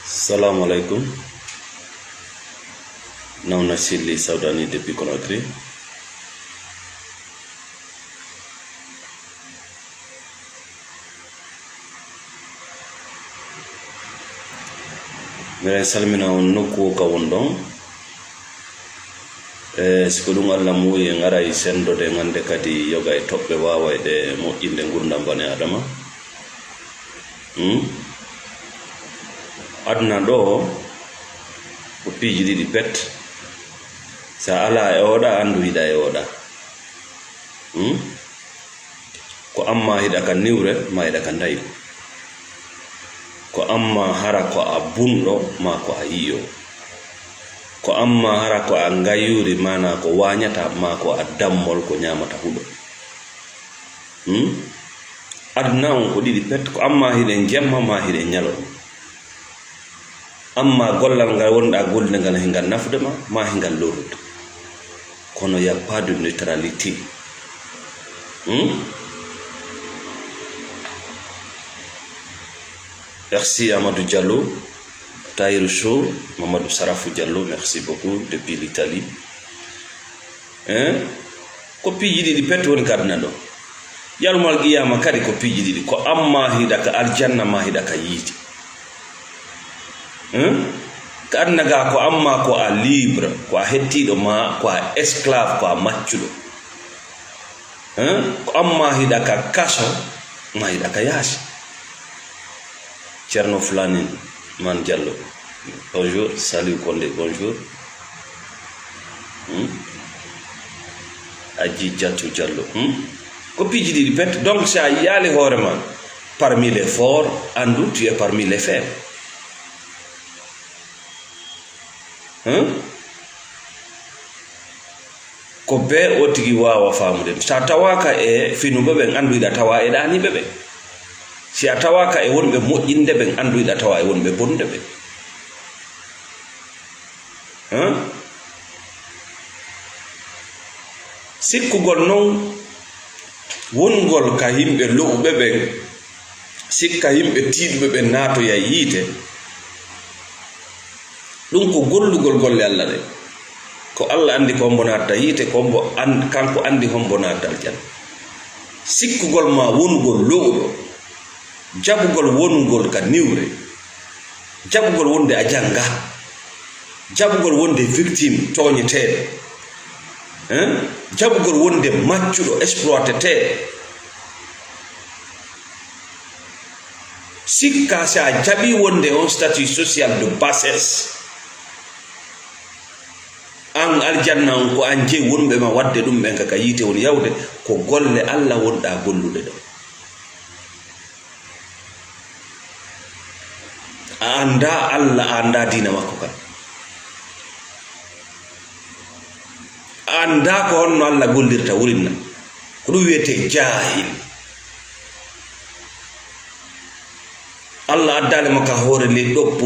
Salam alaikum. Nauna Sili Saudani depuis Conakry. Meren salmina on nokku ka wondon siko ɗum allah muyi ngara e sendode ngande kadi yoga e toɓɓe wawayde moƴƴinde gurdam bane adama. Aduna ɗo ko piiji ɗiɗi pet, sa ala e oɗa andu hiɗa e oɗa. Ko amma hiɗa ka niwre ma hiɗa ka ndayi, ko amma hara ko a bunɗo ma ko a yiyo, ko amma hara ko a ngayuri mana ko wanyata ma ko a dammol ko nyamata huɗo. Aduna on ko ɗiɗi pet, ko amma hiɗen jemma ma hiɗen ñalo, amma gollal ngal wonɗa golde ngal hingal nafdema ma hingal lorrude, kono y a pas de neutralité. Merci Amadou Diallo, Tahirou Sow, Mamadou Sarafou Diallo, merci beaucoup depuis l'Italie. Ko piiji ɗiɗi pet woni kaduna ɗo. Yalmal qiyama kadi ko piiji ɗiɗi, ko amma hiɗa ka aljanna ma hiɗa ka yiiti. Ka aduna ga ko amma ko a libre, ko a hettiɗo ma, ko a esclave, ko a maccuɗo. Ko amma hiɗa ka kaso ma hiɗa ka yaasi. Cerno Fulani Man Diallo, bonjour. Salut Condé, bonjour. Adji Diatou Diallo. Ko piiji ɗiɗi pet, donc sa yaali hoorema parmi les forts, andu tu es parmi les faibles. Ko be o tigi wawa famude sa tawaka e finuɓe ɓen anduyiɗa tawa e ɗaniɓe ɓe, si a tawaka e wonɓe moƴƴinde ɓen anduyiɗa tawa e wonɓe bonde ɓe. Sikkugol noon wongol ka yimɓe lo'uɓe ɓen, sikka yimɓe tiiɗuɓe ɓen naatoya yiite, ɗum ko gollugol golle Allah ɗe, ko Allah andi ko hombo natta yiite, ko hombo kanko andi hombo natta aljanna. Sikkugol ma wonugol lo'uɗo, jabugol wonugol ka niwre, jabugol wonde a janga, jabugol wonde victime toñeteɗo, jabugol wonde maccuɗo exploiteteɗo. Sikka sa jaɓi wonde on statut social de bassesse, an aljanna on ko an jeyi wonɓe ma wadde ɗum ɓen kaka yiite woni yawde, ko golle Allah wonɗa gollude ɗo. A anda Allah, a anda dina makko kam, a anda ko honno Allah gollirta wurinna, ko ɗum wiyete jahil. Allah addalema ka hoore ley ɗo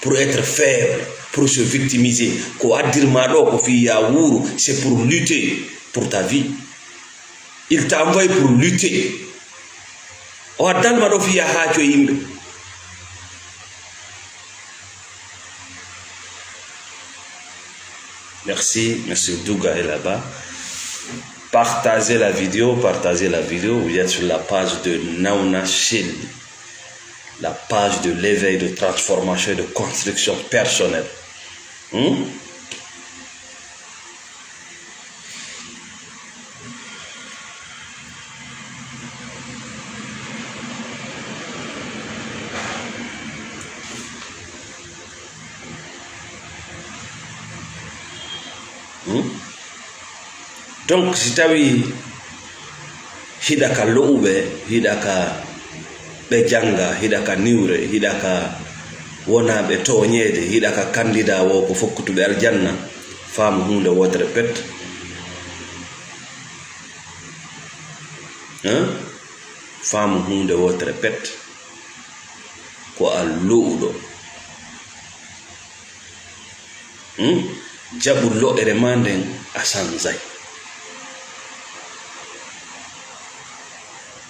pour être faible, pour se victimiser. Ko addirma ɗo ko fiya wuro, c'est pour lutter pour ta vie. Il t'a envoyé pour lutter. O addalma ɗo fiya haajo yimɓe. Merci, monsieur Douga est là-bas. Partagez la vidéo, Vous êtes sur la page de Nauna Shil, la page de l'éveil, de transformation et de construction personnelle. Donc si tawi hiɗa ka lo'uɓe, hiɗa ka ɓe janga, hiɗa ka niwre, hiɗa ka wonaɓe toñede, hiɗa ka candidat wo ko fokkutuɓe aljanna, faamu hunde wotere pet. Faamu hunde wotere pet, ko a lo'uɗo. Jaɓu lo'ere ma nden a sansay,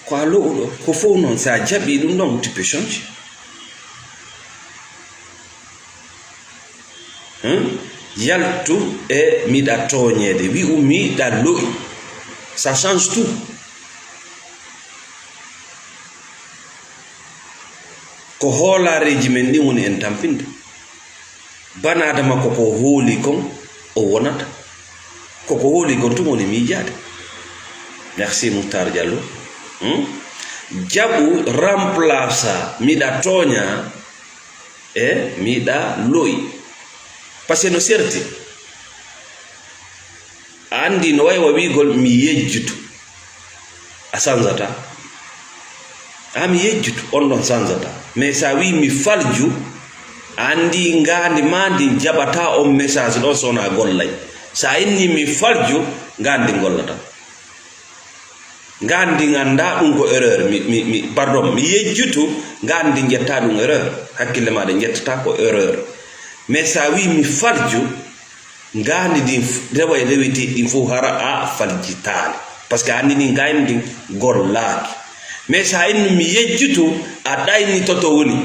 ko a lo'uɗo ko fof noon sa jaɓi ɗum ɗon tu peux changer. yaltu e miɗa toñede wi miɗa lo'i, ça change tout. Ko hoolareji men ɗi woni en tampinde banadama koko hooli kon o wonata, koko hooli kon tun woni miijade. Merci Moutar Diallo. Jaɓu remplaça miɗa toña e miɗa lo'i, par ce que no serti andi no way wigol mi yejjutu a sanzata, mi yejjutu on ɗon sanzata, mais sa wi mi falju andi ngandi ma ndi jaɓata on message ɗon sona gollay. Sa inni mi falju ngandi gollata, ngandi ganda ɗum ko erreur, pardon mi yejjutu ngandi jetta ɗum erreur, hakkille maɗa jettata ko erreur. Mais sa wi mi falju ngandi ɗin rewa e rewiti ɗin fof hara a faljitali, par ce que andi ɗin gayni ɗin gollaki. Mais sa inni mi yejjutu a ɗayni toto woni,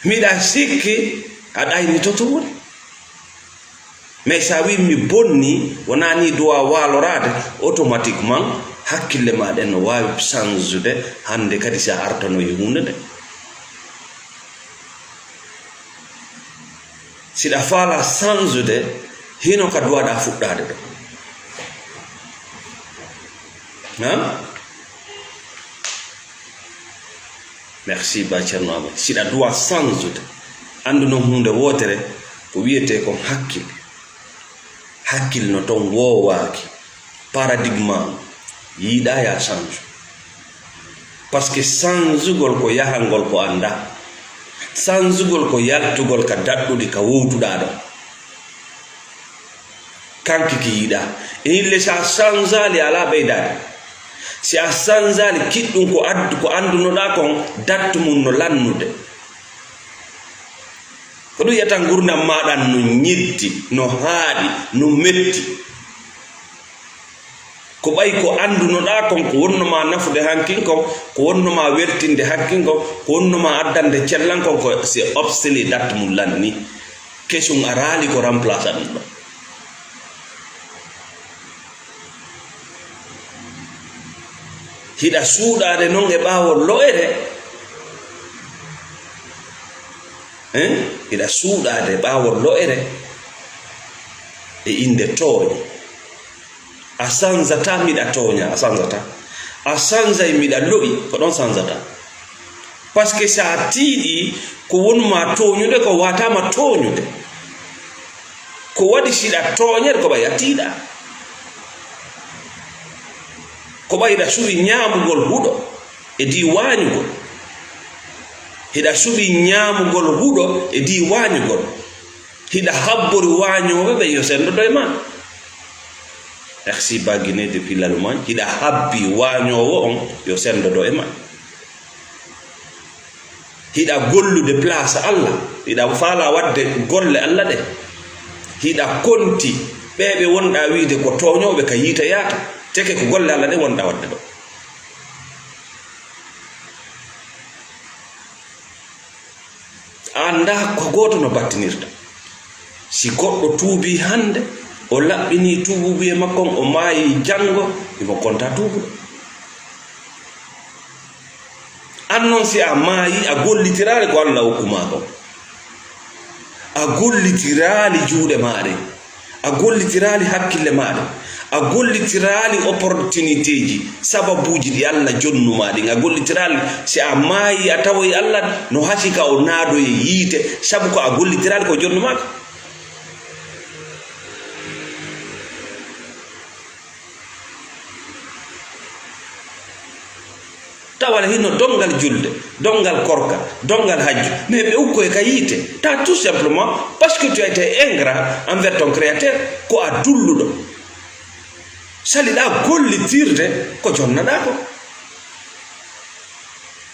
miɗa sikki a ɗayni toto woni. Mais sa wi mi bonni wonani dowa walorade, automatiquement hakkille maɗen no wawi change hande kadi sa artano e hunde nde. siɗa faala change hino kadi waɗa fuɗɗade ɗo. Merci ba Ceerno Amadou. Siɗa duwa change andu no hunde wotere ko wiyete kon hakkille. Hakkille no ton wowaki paradigme yiɗa ya change, parce que changegol ko yahangol ko anda, changegol ko yaltugol ka daɗɗude ka wowtuɗa ɗo kanki ki yiɗa. Ille sa changeali ala ɓeydade, si a changeali kiɗɗum ko andunoɗa kon dattu mum no lannude, ko ɗum yiyata gurdam maɗa no ñiddi, no haaɗi, no metti, ko ɓay ko andunoɗa kon, ko wonnoma nafude hankin kon, ko wonnoma wertinde hakkin kon, ko wonnoma addande cellan kon, ko c'est obsolé, dattu mum lanni, kesum a raali ko remplaça ɗum ɗo. Hiɗa suuɗade noon e ɓawo lo'ere, hiɗa suuɗade ɓawo lo'ere e inde tooñe. A sanzata miɗa tooña, a sanzata. A sanzay miɗa lo'i, ko ɗon sanzata. Par ce que sa tiiɗi ko wonma tooñude ko watama tooñude, ko waɗi siɗa tooñere ko ɓay a tiiɗa, ko ɓayɗa suɓi ñaamugol huɗo e di wañugol, hiɗa suɓi ñaamugol huɗo e di wañugol, hiɗa habbori wañoɓe ɓe yo sendodo e ma. Merci Baguiné depuis l'Allemagne. Hiɗa habbi wañowo on yo sendodo e ma. Hiɗa gollude place Allah, hiɗa faala wadde golle Allah ɗe, hiɗa konti ɓeɓe wonɗa wiide ko toñoɓe ka yiita yaata, teke ko golle Allah ɗe wonɗa wadde ɗo. Anda ko goto no battinirta. Si goɗɗo tuubi hande, o laɓɓini tuubuye makkon, o maayi jango, imo konta tuubuɗo. Annon si a maayi, a gollitirali ko Allah hokkuma kon, a gollitirali juuɗe maɗe, a gollitirali hakkille maɗe, a gollitirali opportunité ji, sababuji ɗi Allah jonnuma ɗin, a gollitirali. Si a maayi a tawoyi Allah no hasika o naadoye yiite, sabu ko a gollitirali ko jonnumaka. Tawala hino dongal julde, dongal korka, dongal hajju, mais ɓe ukkoye ka yiite, ta tout simplement parce que tu as été ingrat envers ton créateur, ko a dulluɗo saliɗa gollitirde ko jonnaɗa ko.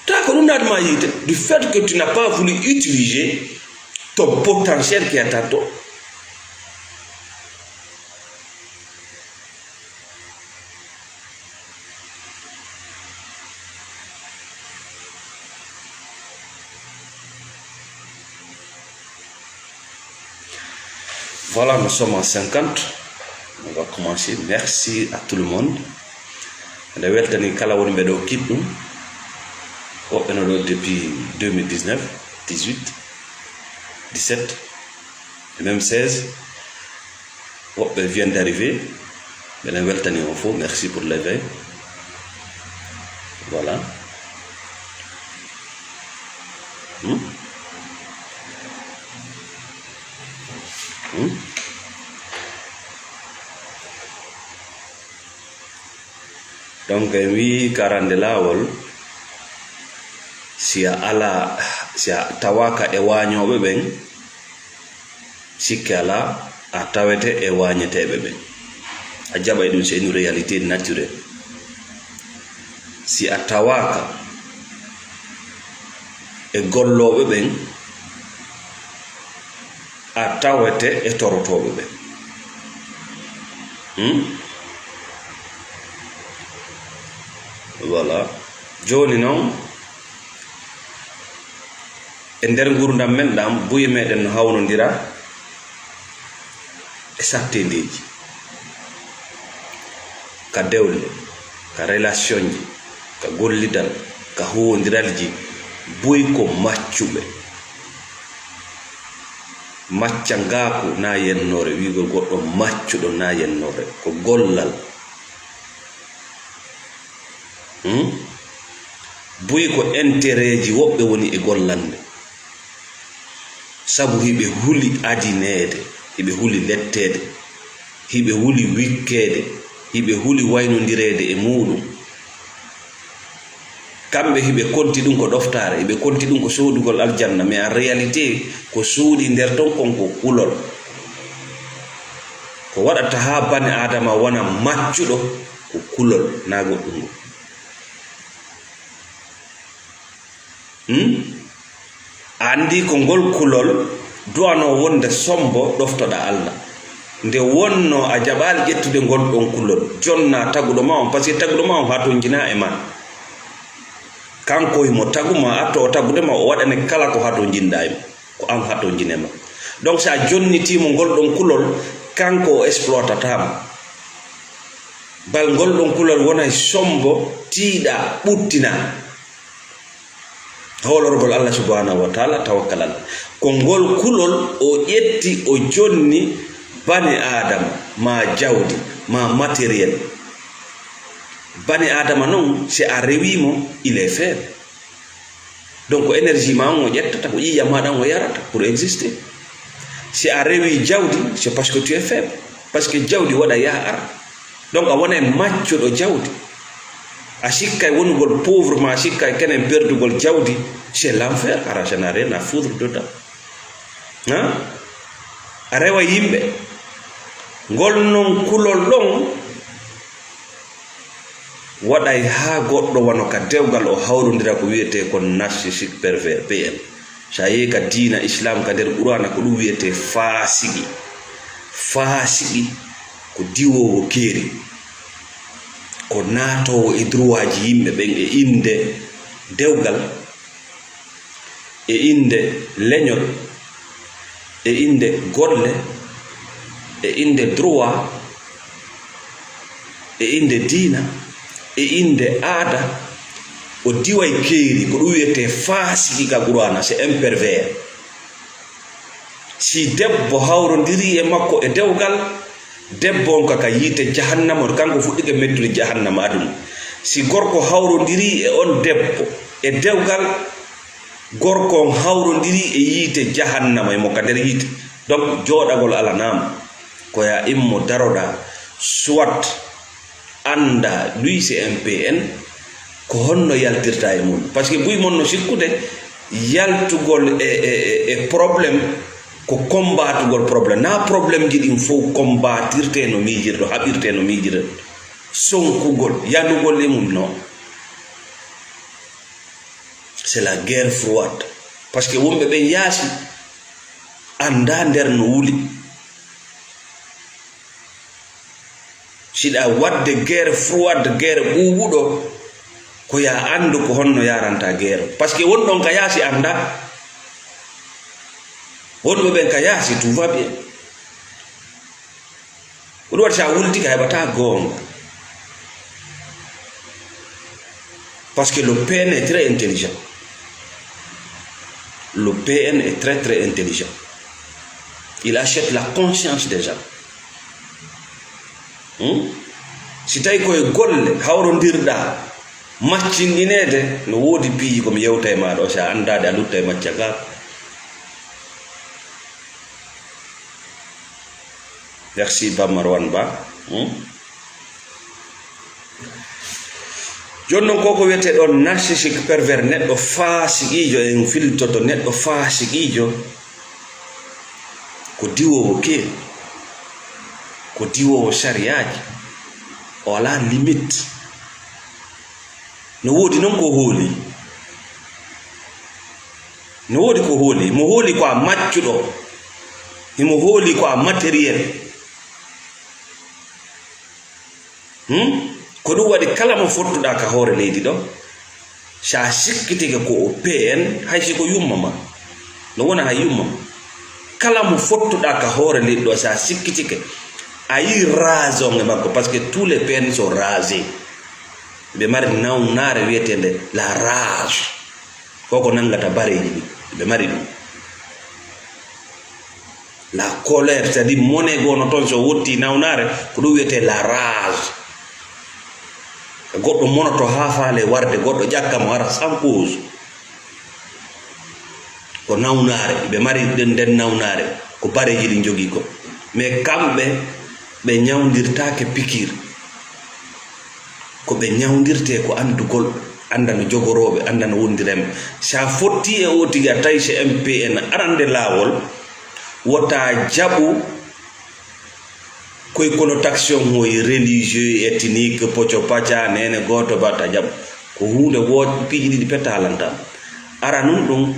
Ta ko ɗum natma yiite, du fait que tu n'as pas voulu utiliser ton potentiel qui est à toi. Voilà, nous sommes en 50. On va commencer. Merci à tout le monde. On a weltani kala woni mbeɗo kiɗɗum woɓɓe no ɗo depuis 2019 18 17 et même 16 woɓɓe viennent d'arriver. Mbeɗen weltani on fof. Merci pour l'éveil. Voilà. Donc wi karande lawol si a tawaka e wañoɓe ɓen sikke ala a tawete e wañeteɓe ɓen a jaɓay ɗum c'est une réalité naturelle. Si a tawaka e golloɓe ɓen a tawete e torotoɓe ɓen. Voilà. Joni noon e nder gurdam men ɗam buye meɗen no hawnodira e sattedeji ka dewle ka relation ji ka gollidal ka huwodiralji buy ko maccuɓe. Macca ngaku na yennore, wigo goɗɗo maccuɗo na yennore, ko gollal. Buy ko intérêt ji woɓɓe woni e gollande, sabu hiɓe huli adinede, hiɓe huli lettede, hiɓe huli wikkede, hiɓe huli waynodirede e muɗum. Kamɓe hiɓe konti ɗum ko ɗoftare, hiɓe konti ɗum ko soodugol aljanna, mais en réalité ko suudi nder ton kon ko kulol. Ko waɗata ha bane adama wona maccuɗo ko kulol na goɗɗum. Andi ko ngol kulol duwano wonde sombo ɗoftoɗa Allah. Nde wonno a jaɓali ƴettude ngol ɗon kulol, jonna taguɗo ma on, par ce que taguɗo ma on ha to jina e man. Kanko mo taguma atto o tagudema o waɗane kala ko hato jinɗaymo, ko an hato jinema. Donc sa jonnitimo ngol ɗon kulol, kanko o exploitatama. Bal ngol ɗon kulol wonay sombo, tiiɗa, ɓuttina. Hawlorgol Allah subhanahu wa ta'ala, tawakkalal. Ko ngol kulol o ƴetti o jonni bani adama, ma jawdi, ma matériel. Bani adama non si a rewimo il est faible. Donc énergie ma on ƴettata ko ƴiƴam maɗa o yarata pour exister. Si a rewi jawdi c'est parce que tu es faible, parce que jawdi waɗa yaha ar. Donc a wona maccuɗo jawdi, a sikkay wonugol pauvre ma, sikkay kenen perdugol jawdi, c'est l'enfer. Ara ça n'a rien à foutre dedans. A rewa yimɓe ngol non kulol ɗon waɗay ha goɗɗo wano ka dewgal o hawrodira ko wiyete ko narcissique pervers PN. Sa yehi ka diina islam ka nder qur'ana ko ɗum wiyete fasiki. Fasiki ko diwowo keeri, ko naatowo e droit ji yimɓe ɓen e inde dewgal, e inde leñol, e inde golle, e inde droit, e inde diina, e inde aada, o diway keeri ko ɗum wiyete fasiki ka qur'ana, c'est un pervers. Si debbo hawrodiri e makko e dewgal, debbo on kaka yiite jahannama, kanko fuɗɗike mettude jahannama aduna. Si gorko hawrodiri e on debbo e dewgal, gorko on hawrodiri e yiite jahannama e mo ka nder yiite. Donc jooɗagol ala nama ko ya immo daroɗa, soit anda lui c'est un PN, ko honno yaltirta e mum, par ce que buy mon no sikkude yaltugol e probléme ko combatugol probléme, na probléme ji ɗin fof combatirte no miijirɗo, haɓirte no miijirɗo, sonkugol yanugol e mum. Non, c'est la guerre froide, parce que wonɓe ɓen yaasi anda nder no wuli. Siɗa wadde guerre froide, guerre ɓuuɓuɗo, ko ya andu ko honno yaranta guerre, parce que wonɗon ka yaasi anda, wonɓe ɓen ka yaasi tout va bien. ko ɗum waɗi sa wulti ka heɓata goonga, parce que le PN est très intelligent. Le PN est très très intelligent. Il achète la conscience des gens. Si tawi koye golle hawrodirɗa maccinɗinede no woodi piiji komi yewta e maɗa o sa andade a lutta e macca ga. Merci Bam Marwan Ba. Joni noon koko wiyete ɗon narcissique pervers, neɗɗo faasiqijo, en filtoto neɗɗo faasiqijo ko diwowo keeri, ko diwowo sariyaji, o ala limite. No woodi noon ko hooli, no woodi ko hooli, mo hooli ko a maccuɗo, imo hooli ko a matériel. Ko ɗum waɗi kala mo fottuɗa ka hoore leydi ɗo, sa sikkitike ko o PN haysi ko yumma ma, no wona hay yumma ma. Kala mo fottuɗa ka hoore leydi ɗo sa sikkitike a yi rason e makko, parce que tous les PN sont rasés. ɓe mari nawnare wiyetende la rage, koko nangata bareji ɗi ɓe mari ɗum. La colère, c'est-à-dire monnaie gono toon so wotti nawnare ko ɗum wiyete la rage. Goɗɗo monoto ha faale warde, goɗɗo ƴakkamo wara sans cause, ko nawnare ɓe mari nden nawnare ko bareji ɗi jogui ko. Mais kamɓe ɓe ñawdirtake pikir, ko ɓe ñawdirte ko andugol, anda no jogoroɓe, anda no wondiremɓe. Sa fotti e o tigi a tawi so MPN arande lawol wota jaɓu koye connotation moye religieux ethnique poco pacca nene goto batta jaɓu ko hunde woɗ piiji ɗiɗi petta halantama. Ara nun ɗum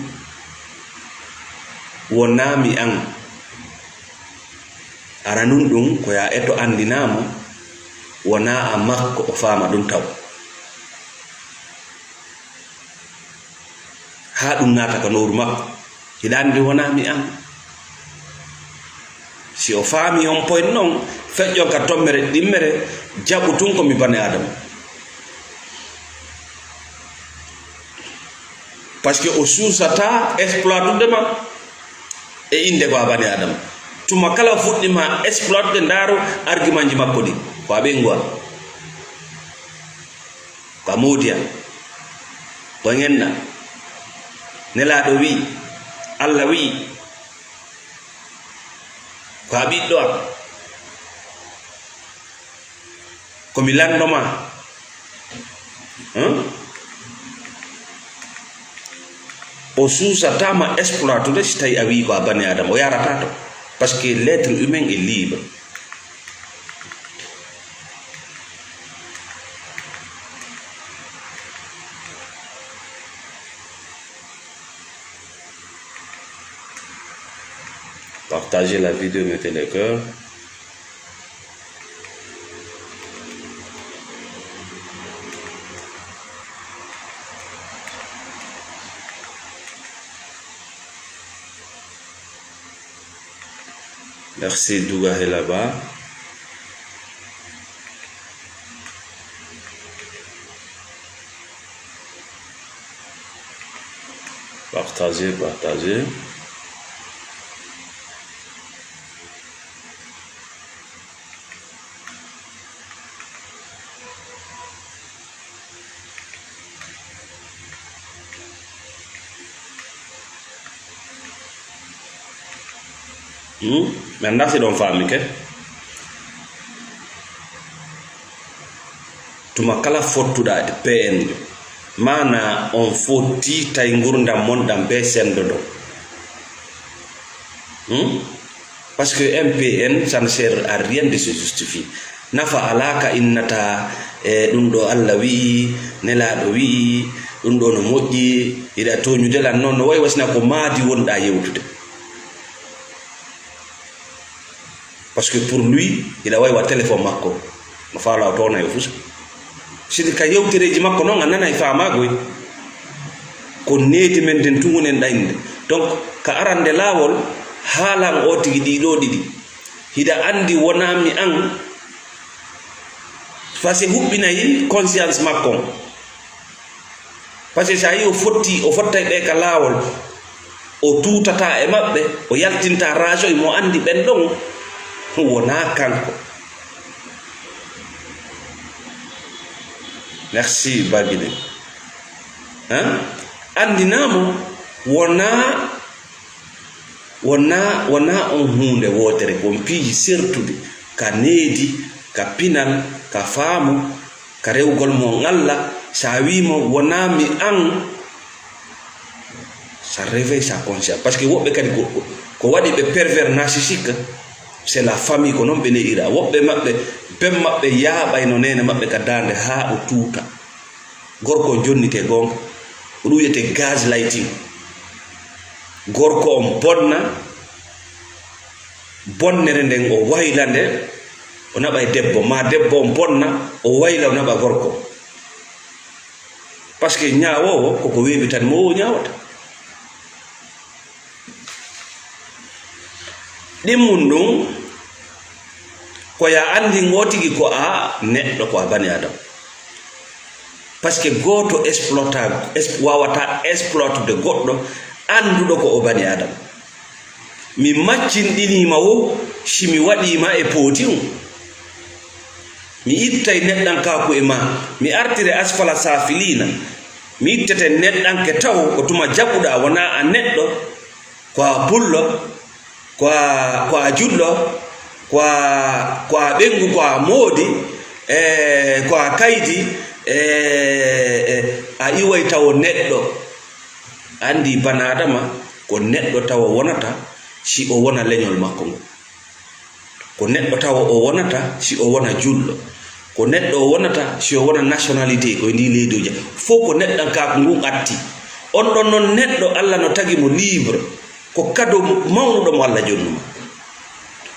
wonami an, ara nun ɗum ko ya eto andinamo wona a makko o fama ɗum taw, ha ɗum nata ka nowru makko, hiɗa andi wonami an. Si o faami on point noon feƴƴon ka tommere ɗimmere jaɓu tun komi bane adama, parce que o suusata exploitudema e inde ko a bane adama. Tuma kala fuɗɗima exploite ndaaro argument ji makko ɗi ko a ɓenguwa, ko a moodiya, ko ngenna. Nelaɗo wi, Allah wi, ko a ɓiɗɗo am, komi landoma. O suusatama exploitude si tawi a wi ko a bani adama, o yarata to, parce que l'être humain est libre. Partagez la vidéo, mettez les cœurs. Merci Douga est là-bas. Partagez, partagez. Mais anda si ɗon faami ke tuma kala fottuɗa e PN mana on fotti tay gurdam monɗam be sendo ɗo, parce que MPN ça ne sert à rien de se justifier. Nafa alaka innata ɗum ɗo Allah wi'i, nelaɗo wi'i, ɗum ɗo no moƴƴi, yiɗa toñudelan noon no wayi wasina ko maadi wonɗa yewtude. Parce que pour lui il a waywa téléphone makko no faala tona e fusa sidi ka yewtereji makko noon a nana e faamagoy ko neeti men den tungunen ɗaynde. Donc ka arande laawol haalan o tigi ɗiɗo ɗiɗi hiɗa andi wonami an parce que hubbinayi conscience makko parce que sa yi o fottay ɓe ka laawol o tuutata e maɓɓe o yaltinta rajo mo andi ɓen ɗon wona kanko. Merci bagine andinamo wona on hunde wotere kon piiji sertude ka needi ka pinal ka faamu ka rewgol mo Allah sa wimo wona mi an ça réveille sa conscience parce que woɓɓe kadi ko waɗi ɓe pervers narcissique c'est la famille ko noon ɓe ne'ira woɓɓe maɓɓe ben maɓɓe yaaɓayno nene maɓɓe ka dande ha o tuuta gorko jonnike gonga o ɗum wiyete gaz lighting gorko on bonna bonnere nden o wayla nde o naɓa e debbo ma debbo on bonna o wayla o naɓa gorko parce que ñaawowo koko weeɓi tan mo o ñaawata ɗimmum ɗum ko ya andi ngotigi ko a neɗɗo ko a bani adam parce que goto wawata exploitude goɗɗo anduɗo ko o bani adam mi maccinɗinima wo simi waɗima e pooti mi ittay neɗɗankaku e ma mi artire asfala safilina mi ittete neɗɗanke taw ko tuma jaɓuɗa wona a neɗɗo ko a pullo ko a julɗo ko a ɓengu ko a moodi ko a kaydi a iway taw neɗɗo andi banadama ko neɗɗo taw wonata si o wona leñol makko ngo ko neɗɗo taw o wonata si o wona julɗo ko neɗɗo o wonata si o wona nationalité ko ndi leyduji fof ko neɗɗankaku ngun atti on ɗon noon neɗɗo Allah no tagi mo libre ko kado mawnuɗo mo Allah jonnuma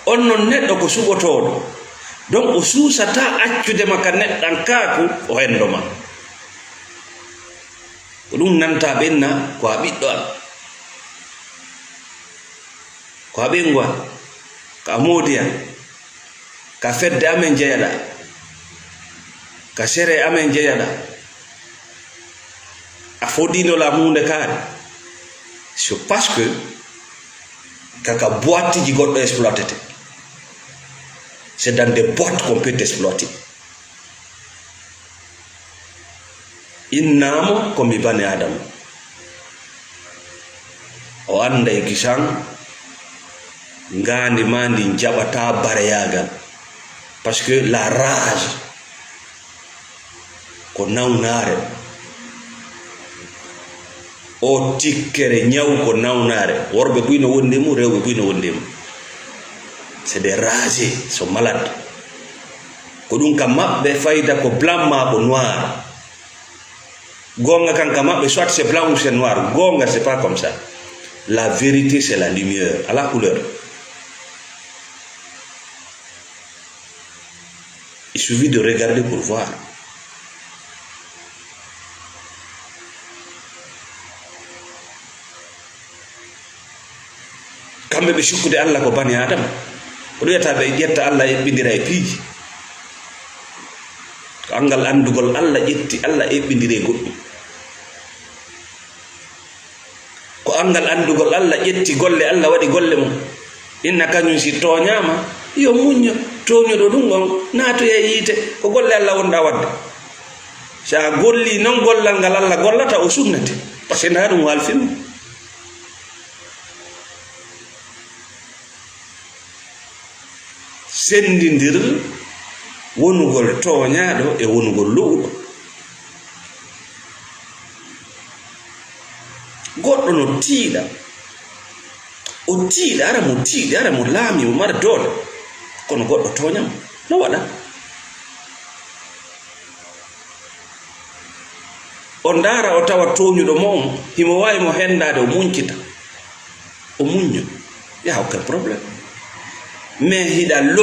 on noon neɗɗo ko suɓotoɗo donc o suusata accudema ka neɗɗankaku o hendoma ko ɗum nanta ɓenna ko a ɓiɗɗo am ko a ɓengu am ko a moodi am ka fedde amen jeeyaɗa ka sere amen jeeyaɗa a foɗinola hunde kaari c'est parce que kaka boîtiji goɗɗo exploitete c'est dans des boîtes qu'on peut exploiter innamo komi bani adama o anda e kisan ngandi ma ndi jaɓata bareyagal parce que la rage ko nawnare o tikkere ñaw ko nawnare worɓe buyno wondemu rewɓe buyno wondemu c'est des rasés so malade ko ɗum ka maɓɓe fayda ko blanc ma ko noir gonga kan ka maɓɓe soit c'est blanc ou c'est noir gonga c'est pas comme ça la vérité c'est la lumière à la couleur il suffit de regarder pour voir kamɓe ɓe sukkude Allah ko bani adama ko wiyata ɓe ƴetta Allah eɓɓidira e piiji ko angal andugol Allah ƴetti Allah eɓɓidira e goɗɗum ko angal andugol Allah ƴetti golle Allah waɗi golle mum inna kañum si toñama yo muñño toñoɗo ɗum on naatoye yiite ko golle Allah wonɗa wadde sa golli non gollal ngal Allah gollata o sunnate par ce que nda ɗum walfima sendidir wonugol toñaɗo e wonugol lowɗo goɗɗo no tiiɗa o tiiɗa ara mo tiiɗi ara mo laami mo mara doole kono goɗɗo toñamo no waɗa o ndaara o tawa toñuɗo mo on himo wawi mo hendade o muñcita o muñño yaha aucun probléme mais hiɗan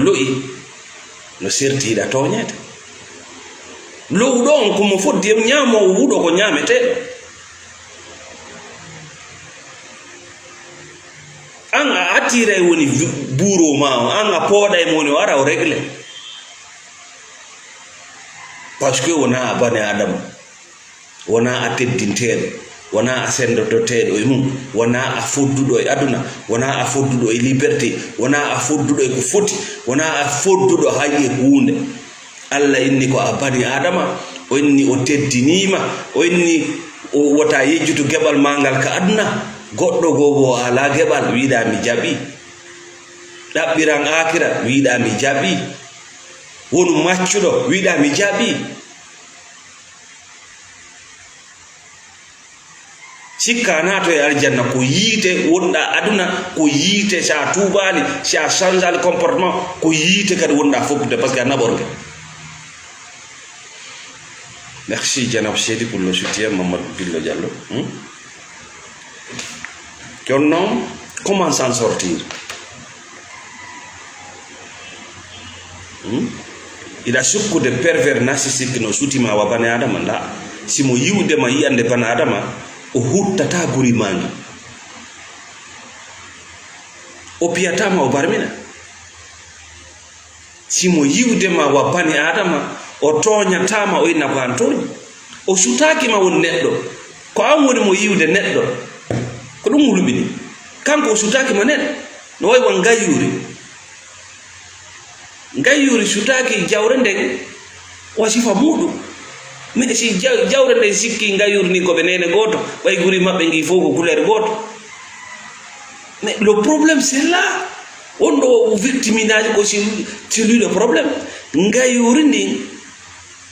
lo'i no serti hiɗa toñede lowɗo on komo foddi e ñamowo wuɗo ko ñameteɗo an a atire woni buuro ma an a pooɗa e moni wara o régle parce que wona a bani adama wona a teddinteɗo wona a sendototeɗo e mum wona a fodduɗo e aduna wona a fodduɗo e liberté wona a fodduɗo e ko foti wona a fodduɗo hay e hunde Allah inni ko a bani adama o inni o teddinima o inni o wota yejjutu geɓal mangal ka aduna goɗɗo gobo ala geɓal wiɗa mi jaɓi ɗaɓɓiran akira wiɗa mi jaɓi wonu maccuɗo wiɗa mi jaɓi sikka nato e aljanna ko yiite wonɗa aduna ko yiite sa tubali sa changeali comportement ko yiite kadi wonɗa foppude par ce que a naɓorgue. Merci Janab Seydi pour le soutien, Mamadou Billo Diallo. Comment s'en sortir? Il a beaucoup de pervers narcissiques no sutima wa bani adama nda simo yiwde ma yiyande bani adama o huttata guri mangi o piyatama o barmina simo yiwde ma wa bani adama o toñatama o inna ko an toñi o sutakima won neɗɗo ko an woni mo yiwde neɗɗo ko ɗum hulɓini kanko o sutakima neɗɗo no way won gayyuri sutaki jawre nden wasifa muɗum mais si jawre nden sikki gayyuri ni koɓe nene goto ɓay guri maɓɓe gi fof ko couleur goto mais le problème c'est là on ɗo victiminage aussi c'est lui le problème gayyuri ndin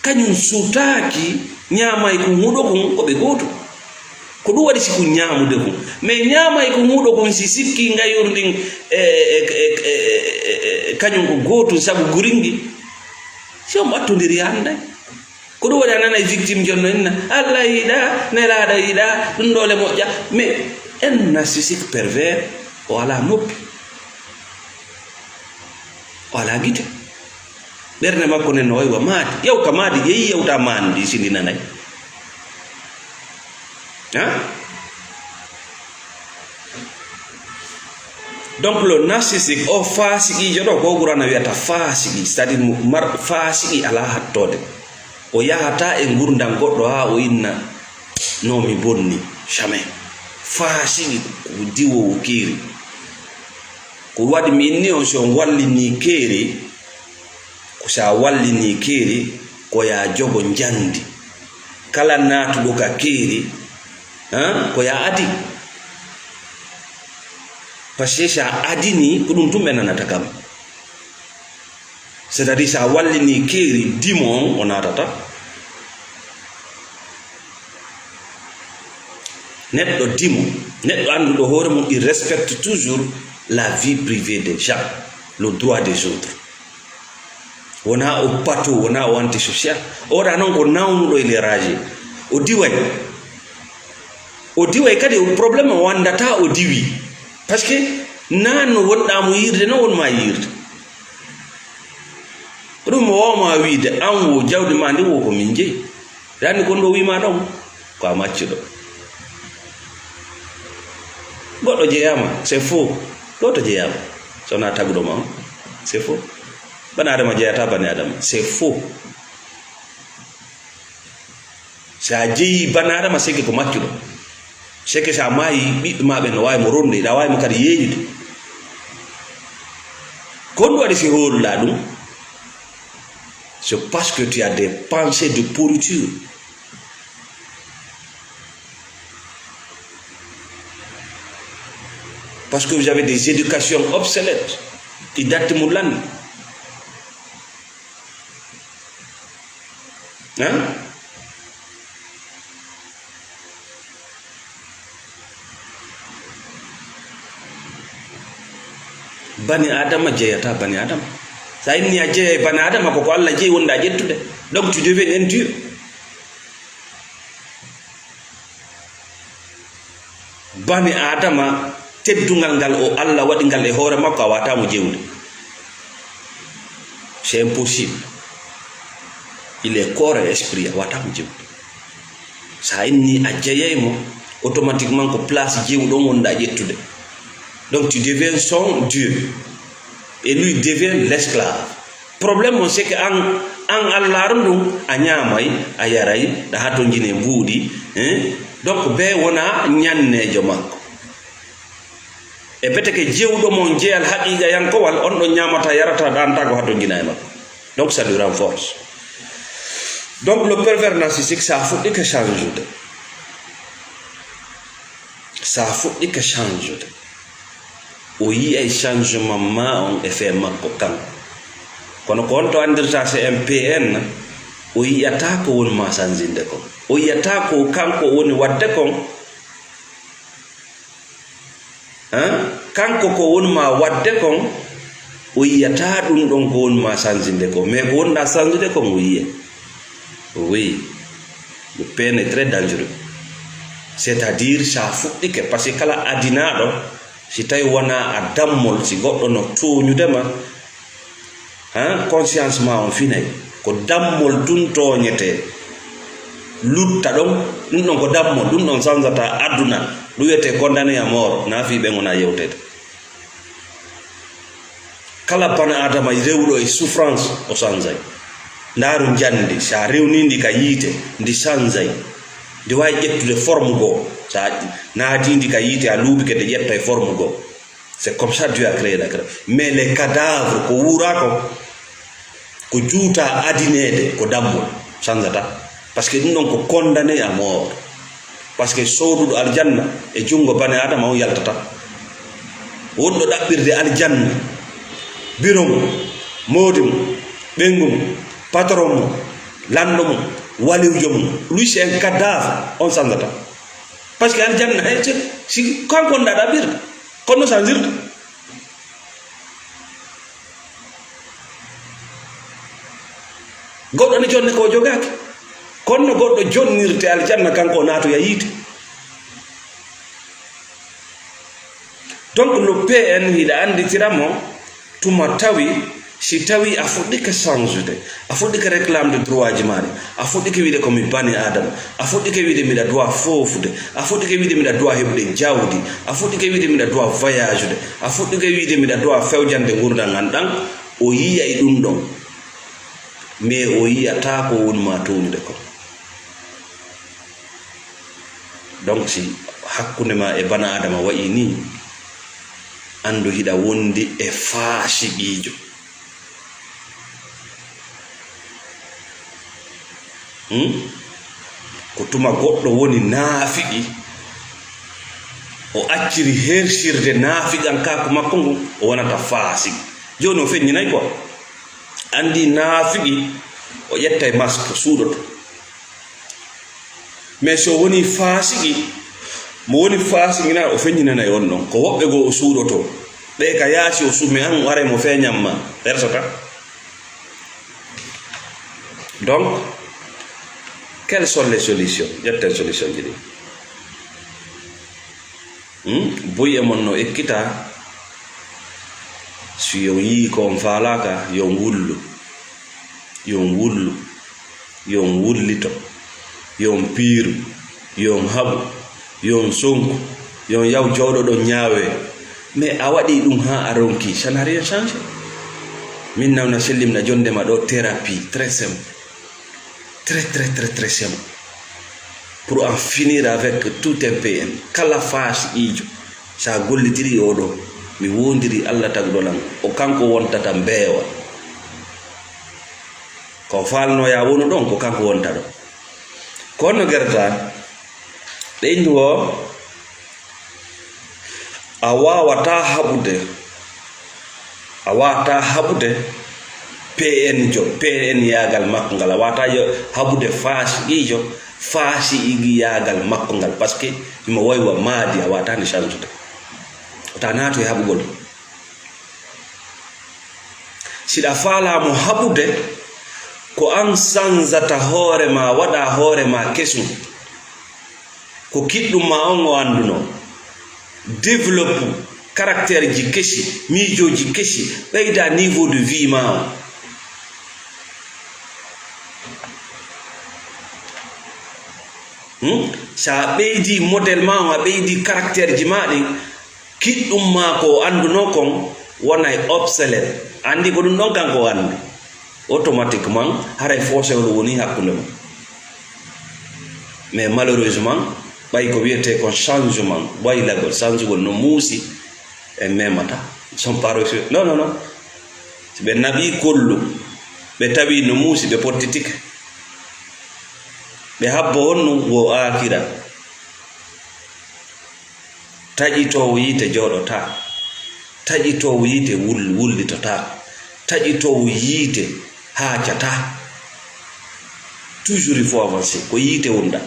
kañum sutaki ñamay ko huuɗo kon koɓe goto ko ɗum waɗi siku ñamude kon mais ñamay ko huuɗo kon si sikki gayyuri ndin kañum ko goto sabu guringi si on ɓattodiri anday ko ɗum waɗi a nana victime jonno inna Allah yiɗa nelaɗo yiɗa ɗum ɗole moƴƴa mais en narcissique pervers o ala noppi o ala guite ɓerde makko nen no waywa maadi yew ka maadi yeyi yewta maandi ɗi sindi nanay donc le narcissique o faasiqijo ɗo ko Qur'an wiyata faasiqi c'est à dire mar faasiqi ala hattode o yahata e gurdam goɗɗo ha o inna no mi bonni jamais faasiqi ko diwowo keeri ko waɗi mi inni on so wallini keeri ko sa wallini keeri ko ya jogo jandi kala natuɗo ka keeri ko ya adi parce que sa adini ko ɗum tum ɓe nanata kam c'est à dire sa wallini keeri dimo on o natata neɗɗo dimo neɗɗo anduɗo hoore mum il respecte toujours la vie privée des gens le droit des autres wona o pato wona o antisocial oɗa noon ko nawnuɗo e leraji o diway kadi probléme o wandata o diwi parce que nan no wonɗamo yirde no wonma yirde ɗum mo wawma wiide an wo jawdi ma ndi wo ko min jeeyi rani kon ɗo wima ɗon ko a maccuɗo goɗɗo jeeyama c'est faux ɗo to jeeyama sowona taguɗo ma c'est faux bani adama jeeyata bani adama c'est faux sa jeeyi bani adama seke ko maccuɗo seke sa maayi ɓiɓɓe maɓe no wawi mo ronde ɗa wawi mo kadi yeeyude kon ɗum waɗi si hooluɗa ɗum c'est parce que tu as des pensées de pourriture parce que vous avez des éducations obsolètes qui datent mu lan bani adama jeeyata bani adama sa inni a jeeya bani adama ko Allah jeeyi wonda ƴettude donc tu deviens impur bani adama teddungal ngal o Allah waɗi ngal e hoore makko a watamo jewde c'est impossible il est corps et esprit a watamo jewde sa inni a jeeyaymo automatiquement ko place jewɗon wonda ƴettude Donc tu deviens son Dieu. Et lui devient l'esclave. Problème c'est que an allarum a ñamay a yaray da hato jine buudi donc be wona ñannejo makko e bete ke jewdo mon jeyal haqiqa yankowal on do ñamata yarata danta ko hato jina e makko. Donc ça lui renforce. Donc le pervers narcissique ça faut que change de ça faut que change de o yi ay changement ma on e fe makko kan kono ko on to andirta CMPN o yiyata ko woni ma sanjinde ko o yiyata ko kanko woni wadde kon kanko ko woni ma wadde kon o yiyata ɗum ɗon ko woni ma sanjinde ko mais ko wonɗa sanjude kon o yiye. Oui, le PN est très dangereux. C'est-à-dire ça fuɗɗike par ce que kala adinaɗo si tawi wona a dammol si goɗɗo no toñudema conscience ma on finay ko dammol dun toñete lutta ɗon ɗum ɗon ko dammol ɗum ɗon sansata aduna ɗum wiyete condamné à mort na fi ɓe gona yewtede. Kala bana adama rewɗo e souffrance o sansay ndaru jande sa rewnidi ka yiite ndi sansay ndi wawi ƴettude forme goo sa naatindi ka yiite a luuɓi kede ƴetta e forme goo. C'est comme ça Dieu a créé la création. Mais les cadavres ko wura ko juuta adinede ko dammol sansata parce que ɗum ɗon ko condamné à mort parce que sowduɗo aljanna e jungo bane adama on yaltata wonɗo ɗaɓɓirde aljanna biro mum moodi mum ɓengu mum patron mum lanɗo mum waliwjo mum lui c'est un cadavre on sansata parce que aljanna si kanko on ɗaɓɓirde kono sansirta. Goɗɗo ne jonne ko jogaki kono goɗɗo jonnirte aljanna kanko naatoya yiite. Donc le PN hiɗa anditiramo tuma tawi si tawi a fuɗɗike changede a fuɗɗike réclame de droit ji maɗi a fuɗɗike wiide komi bani adama a fuɗɗike wiide miɗa droit fofude a fuɗɗike wiide miɗa droit heɓude jawdi a fuɗɗike wiide miɗa droit voyage de a fuɗɗike wiide miɗa droit fewjande gurdal ngal ɗan o yiya e ɗum ɗon mais o yiyata ko wonma townude ko. Donc si hakkunde ma e bana adama wayi ni andu hiɗa wondi e faasiqijo. Ko tuma goɗɗo woni naafiqi o acciri hersirde naafiqankaku makko ngu o wonata faasiqi. Joni o feññinayi quoi andi naafiqi o ƴetta e masque suuɗoto mais so woni faasiqi mo woni faasiqi na o feññinana e on ɗon ko woɓɓe goo o suuɗoto ɓe ka yaasi o summi an waray mo feeñamma hersata. Donc quelles sont les solutions? Ƴetten solution ji ɗi boyi e mon no ekkita si yo yii ko on faalaka yo wullu yo wullito yo piiru yo haɓu yo sonku yo yaw jawɗo ɗo ñaawe mais a waɗi ɗum ha a ronki ça n'a rien changé. Min nawna sellimna jondema ɗo thérapie très simple très simple pour en finir avec tout un PN. Kala faasiqijo sa gollitiri oɗo mi wondiri Allah tagɗolan o kanko wontata mbeewa ko falnoya wonu ɗon ko kanko wonta ɗo kono gerta ɓeydu o a wawata haɓude PN jo PN yagal makko ngal a wata haɓude faasiqi yagal makko ngal par ce que imo woywa maadi a watani change ta naato e haɓugol siɗa faalamo haɓude ko an sansata hoore ma waɗa hoore ma kesum ko kiɗɗum ma on o anduno développe caractère ji kesi miijoji kesi ɓeyda niveau de vie ma o sa ɓeydi modèle ma o a ɓeydi caractère ji ma ɗi kiɗɗum ma ko anduno kon wonay obsolete andi ko ɗum ɗon kanko andi automatiquement haray fosewol woni hakkunde mum mais malheureusement ɓay ko wiyete kon changement waylagol changegol no muusi e memata son paro non non non si ɓe naɓi kollu ɓe tawi no muusi ɓe pottitike ɓe habbo honnu wo akira taƴitowo yiite jooɗota taƴitowo yiite wullitota taƴitowo yiite haacata toujours il faut avancer ko yiite wunda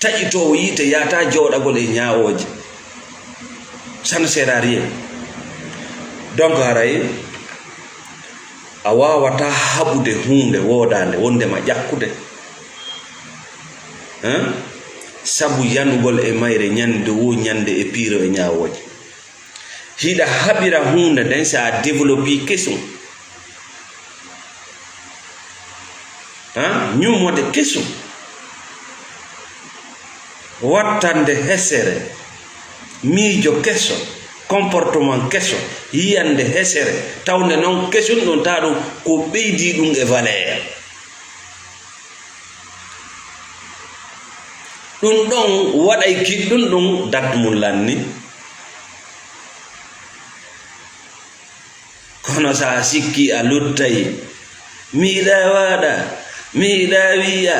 taƴitowo yiite yata jooɗagol e ñaawooje ça ne sert à rien donc haray a wawata haɓude hunde woodande wondema ƴakkude sabu yanugol e mayre ñande wo ñande e piiro e ñaawooje hiɗa haɓira hunde nden so a développé kesum ñummode kesum wattande hesere miijo keso comportement keso yiyande hesere tawde noon kesum ɗum ta ɗum ko ɓeydi ɗum e valeur ɗum ɗon waɗay kiɗɗum ɗum dat mum lanni kono sa sikki a luttayi miiɗa waɗa miiɗa wiya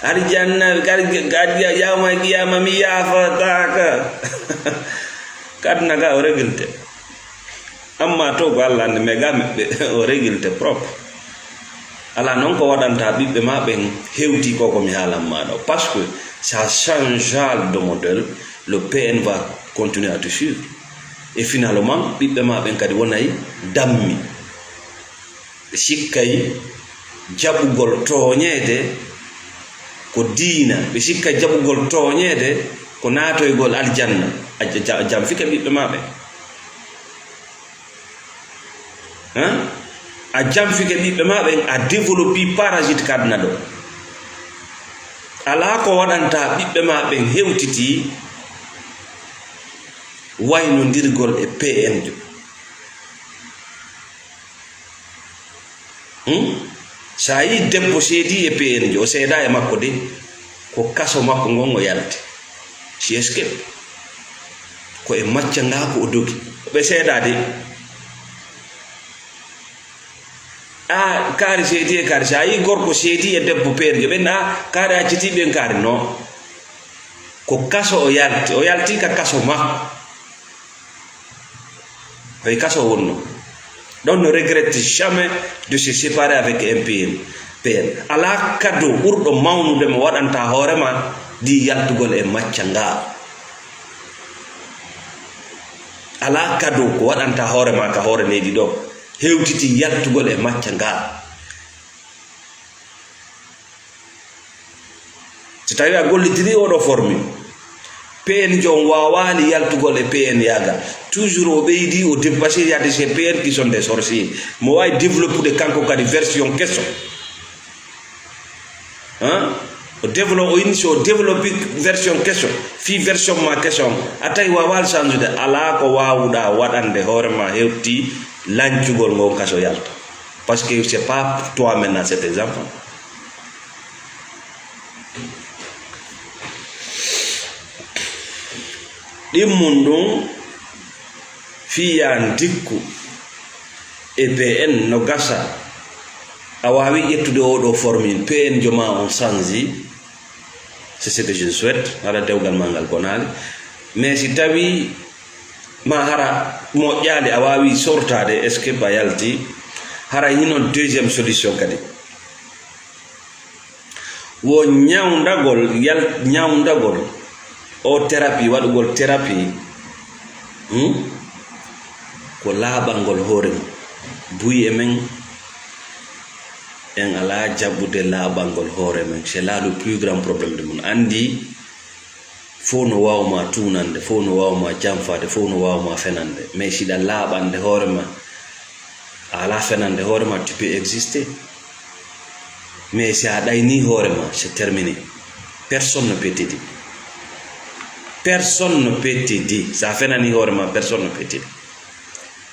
arjanna gadiya yawma qiyama mi yafataka kadna ga o régulte amma to ko Allah ande mais ga o régulte propre ala non ko waɗanta ɓiɓɓe ma ɓen hewti koko mi haalan maɗo parce que ça change de modèle le PN va continuer à te suivre et finalement ɓiɓɓe ma ɓen kadi wonay dammi ɓe sikkay jaɓugol toñede ko diina ɓe sikka jaɓugol toñede ko natoygol aljanna jam fika ɓiɓɓe maɓe a jam fika ɓiɓɓe maɓe a développi parasite kadna ɗo ala ko waɗanta ɓiɓɓe maɓen hewtiti waynodirgol e PN jo sa yi debbo seedi e PN jo o seeda e makko de ko kaso makko ngon o yalte si escape ko e macca nga ko o dogi ɓe seeda de kaari seedi e kaari sa yi gorko seedi e debbo PN jo ɓen kaari acciti ɓen kaari non ko kaso o yalti ka kaso makko koye kaso wonno donc ne regrette jamais de se séparer avec un PN ala cadeau ɓurɗo mawnude mo waɗanta hoorema di yaltugol e macca nga ala cadeau ko waɗanta hoorema ka hoore leydi ɗo hewtiti yaltugol e macca nga so tawi a gollitiri oɗo formule PN jon wawali yaltugol e PN yaga toujours o ɓeydi o dépassé yade ces PN qui sont des sorciers mo wawi développude kanko kadi version kesso o développe o initie o développe version kesso fi version ma kesson a tawi wawali change ala ko wawuɗa waɗande hoorema hewti lancugol ngo kaso yalta parce que c'est pas toi maintenant c'est tes enfants ɗimmum ɗum fiya dikku e PN no gasa a wawi ƴettude oɗo formule PN joma on change c'est ce que je souhaite haɗa dewgal ma ngal gonali mais si tawi ma hara moƴƴade a wawi sortade est ce que ba yalti hara hinon deuxiéme solution kadi wo ñawdagol o thérapie waɗugol thérapie ko laaɓalngol hoore mum buyi e men en ala jabbude laaɓalngol hoore men c'est là le plus grand problème de mon andi fo no wawma tunande fo no wawma janfade fo no wawma fenande mais siɗa laaɓande hoore ma ala fenande hoore ma tu peux exister mais si a ɗayni hoore ma c'est terminé personne ne peut t'aider Personne ne peut te dire, ça fait nani horma, personne ne peut te dire.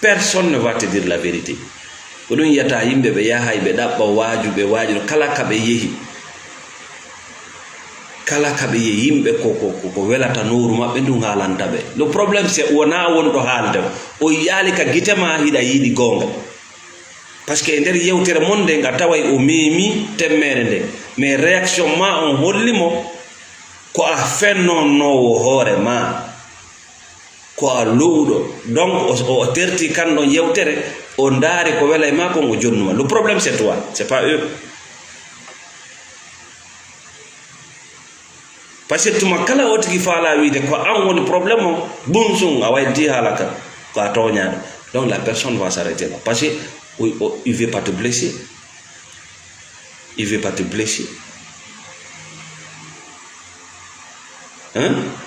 Personne ne va te dire la vérité. Odun yata yimbe be yahay be dabba waju be waju kala kabe yehi. Kala kabe yehi yimbe ko welata noru mabbe dum halanta be. Le problème c'est wona won do halde o yali ka gitema hida yidi gonga. Parce que nder yewtere monde nga taway o memi temmere nde mais réaction ma on hollimo ko a fenno no hore ma ko a lowdo donc o terti kan don yewtere o ndari ko wela e mako ngo jonnuma. Le problème c'est toi, c'est pas eux. Parce que tuma kala o tigi fala wiide ko an woni problème o bunsun a way di halaka ko a toña. Donc la personne va s'arrêter là parce que il veut pas te blesser. Il veut pas te blesser.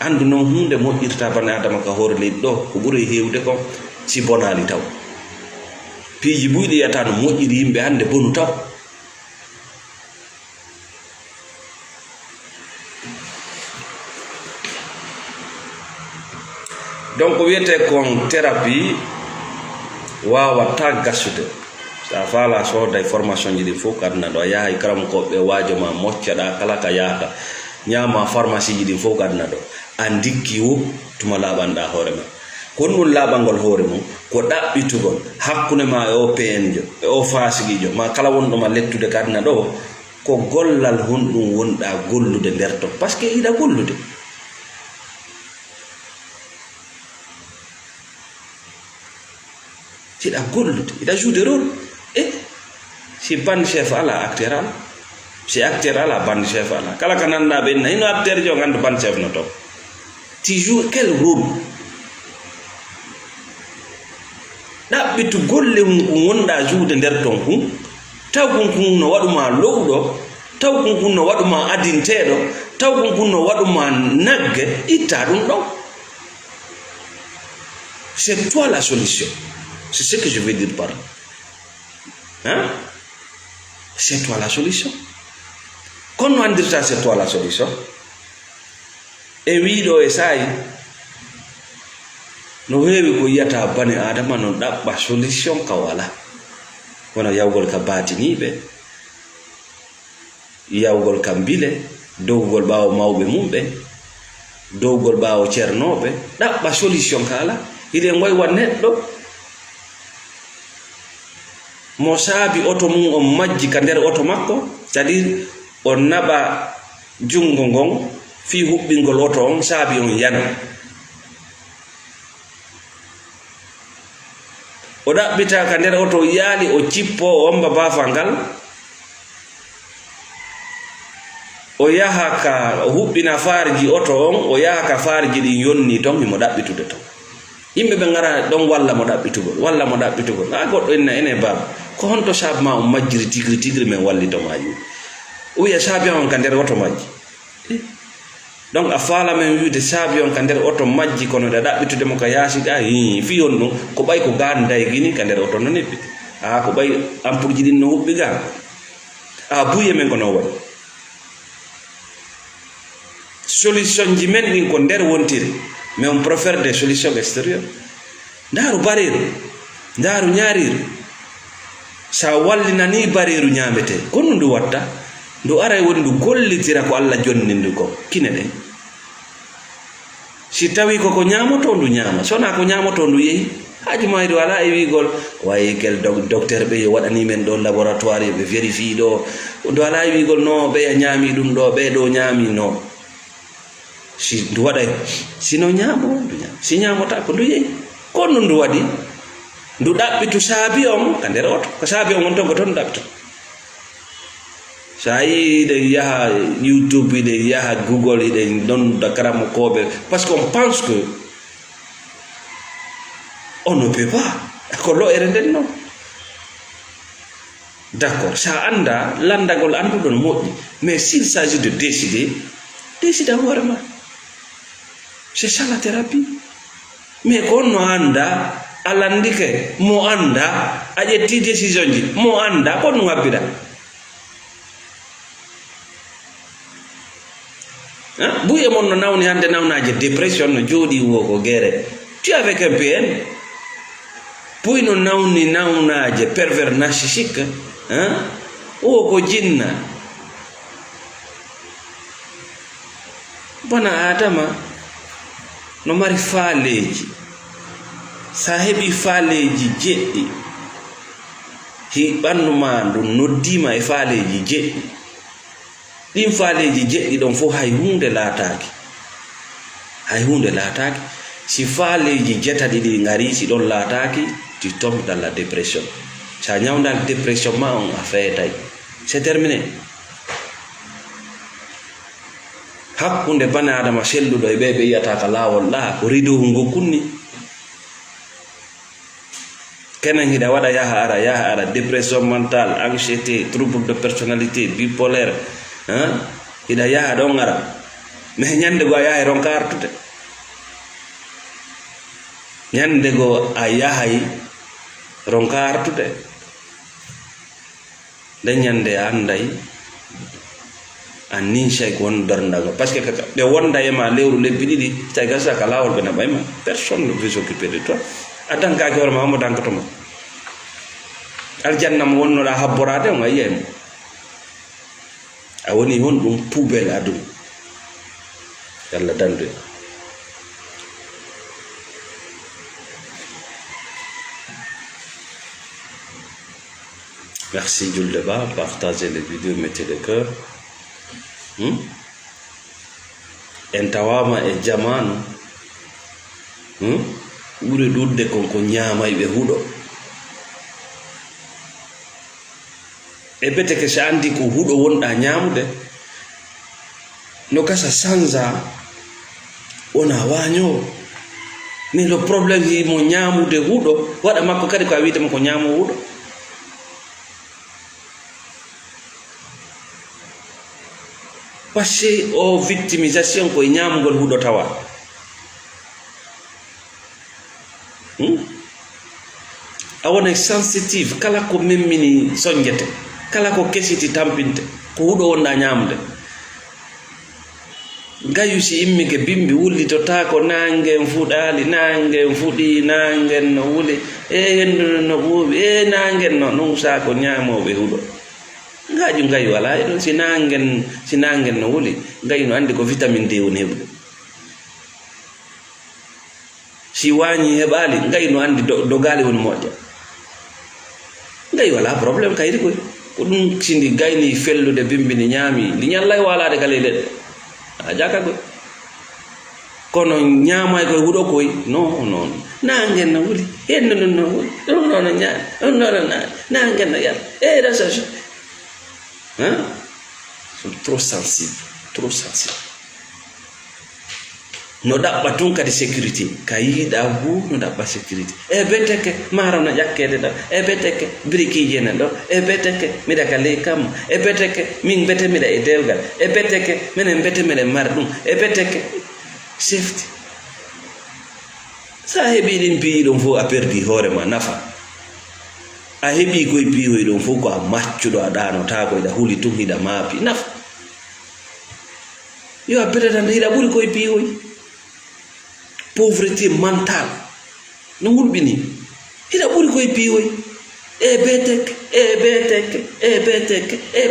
Andu non hunde mo irta bane adama ka hore leydi do ko ɓuri hewde ko si bonali taw piiji buyɗi yata no moƴƴiri yimɓe hande bonu taw. Donc wiyete kon thérapie wawata gassude sa fala soda formation ji ɗi fof kadna ɗo a yaha e karamokoɓe waajo ma moccaɗa kala ka yahata ñama pharmacie ji ɗin fof kadna ɗo a dikki wo tuma laɓanɗa hoore ma. Kon ɗum laɓangol hoore mum ko ɗaɓɓitugol hakkunde ma e o PN jo e o fasigijo ma kala wonɗoma lettude kadna ɗo ko gollal honɗum wonɗa gollude nder ton par ce que iɗa gollude. Iɗa gollude iɗa joude rôle e si bande chef ala acteur ala si acteur ala bande chef ala kala ka nanɗa ɓe na ino acteur jo ganda bande chef no to tu joues quel rôle. ɗaɓɓitu golle mum wonɗa joude nder ton kum taw kun no waɗuma lowɗo taw kun no waɗuma adinteɗo taw kun no waɗuma nagge itta ɗum ɗon. C'est toi la solution. C'est ce que je veux dire par là. Hein? C'est toi la solution. Quand on dit ça, c'est toi la solution. Et oui, do esai. No heewi ko yiyata bani adama non ɗaɓɓa solution ka wala wona yawgol ka batiniɓe yawgol ka bile dowgol ɓawo mawɓe mumɓe dowgol ɓawo ceernoɓe ɗaɓɓa solution ka ala hiɗen goywa neɗɗo mo saabi oto mum on majji ka nder oto makko c'est à dire on naɓa jungo ngon fi huɓɓingol oto on saabi on yana o ɗaɓɓita ka nder oto yaali o cippo o omba bafal ngal o yaha ka o huɓɓina farji oto on o yaha ka farji ɗin yonni ton himo ɗaɓɓitude ton yimɓe ɓe gara ɗon walla mo ɗaɓɓitugol a goɗɗo enna ene baba ko honto saabu ma on majjiri tigri men wallitomaji o wiya saabi on ka nder oto majji donc a faala men wiide saabi on ka nder oto majji kono ɗa ɗaɓɓitude mo ka yaasiɗa fi on ɗum ko ɓay ko ganday gini ka nder oto no neɓɓi ko ɓay ampoulle ji ɗin no huɓɓi ga buye men ko no waɗi solution ji men ɗin ko nder wontiri mais on préfère des solutions extérieures. Ndaru bareru ndaru ñaariru sa wallinani bareru ñamete kono ndu watta ndu ara woni ndu gollitira ko Allah jonnindi ko kine ɗen si tawi koko ñamoto ndu ñama sona ko ñamoto ndu yehi haji mayri wala e wigol wayi kel docteur ɓe yo waɗani men ɗo laboratoire ɓe vérifie ɗo ndu ala e wigol no ɓe a ñami ɗum ɗo ɓe ɗo ñami no si ndu waɗay sino ñamo ndu ñama si ñamota ko ndu yehi kono ndu waɗi ndu ɗaɓɓitu saabi on ka nder oto ko saabi on won ton ko toon ɗaɓɓito sa yi ɗen yaha YouTube ɗen yaha Google ɗen ɗon dakaramo koɓe parce qu'on pense que on ne peut pas ko lo'ere nden noon d'accord sa anda landagol anduɗon moƴƴi mais s'il s'agit de décider hoorema c'est ça la thérapie mais ko on no anda alandike mo anda a ƴetti décision ji mo anda ko ɗum habbita buye mon no nawni hande nawnaje dépression no jodi wo ko guerre tu avec un PN buy no nawnaje pervers narcissique o ko jinna bana adama no mari faaleji sa heɓi faaleji jeɗɗi ɓandu ma ndu noddima e faaleji jeɗɗi ɗin faaleji jeɗɗi ɗon fof hay hunde laataki si faaleji jetaɗi ɗi ngari si ɗon laataki tu tombes dans la dépression sa ñawdal dépression ma on a feetay c'est terminé hakkunde bana adama selluɗo e ɓe yiyata ka laawol ɗa ko ridohu ngo kunni kenen hiɗa waɗa yaha ara dépression mentale, anxiété, trouble de personnalité, bipolaire hiɗa yaha ɗon ara mais ñande go a yahay ronka artude ñande go a yahay ronka artude nde ñande a anday a nincay ko won darndaga par ce que ɓe wonda e ma lewru lebbi ɗiɗi tay gasa ka lawol ɓe naɓayma personne ne veut s'occuper de toi a dankaki hoore ma homo dankatoma aljanna mo wonnoɗa habborade on a yiyaymo a woni hon ɗum poubelle aduna yalla dandu en merci julde ba partagez les vidéos, mettez le cœur en tawama e jamanu ɓuri ɗudde konko ñamayɓe huuɗo e bete ke sa andi ko huuɗo wonɗa ñamude no gasa sanza wona wañowo mais le problème himo ñamude huuɗo waɗa makko kadi ko a witema ko ñamo huuɗo parce o victimisation koye ñamugol huuɗo tawa a wonay sensitive kala ko memmini soñjete kala ko kesiti tampinte ko huuɗo wonɗa ñamude gayu si immike bimbi wullitota ko nangen fuɗali nangen fuɗi nangen no wuli hendu no ɓuuɓi nangen no non sa ko ñamoɓe huuɗo ngaju gayu ala e ɗon si nangen no wuli gayu no andi ko vitamine D woni heɓude si wañi heɓali gayu no andi dogali woni moƴƴa gayu wala probléme kayri koy ko ɗum sindi gayni fellude bimbini ñaami ndi ñallay walade kala e leɗɗe a jaka koy kono ñamay koye huuɗo koy non nangen no wuli hendu ɗum no wuli ɗum nono ñaami ɗum nono nangen no yalla rasage sont trop sensible no ɗaɓɓa tun kadi sécurité ka yiiɗa hu no ɗaɓɓa sécurité e beteke maro no ƴakkede ɗo e beteke briqueji ne ɗo e beteke miɗa ka ley kammo e beteke min bete miɗa e dewgal e beteke minen bete miɗen mari ɗum e beteke safety sa heeɓi ɗin piyi ɗum fof a perdi hoorema nafa a heeɓi koye piyoy ɗum fof ko a maccuɗo a ɗanotako hiɗa huuli tun hiɗa maapi nafa yo a betata hiɗa ɓuuri koye piyoy pauvreté mentale no wulɓini hiɗa ɓuuri koye piyoy e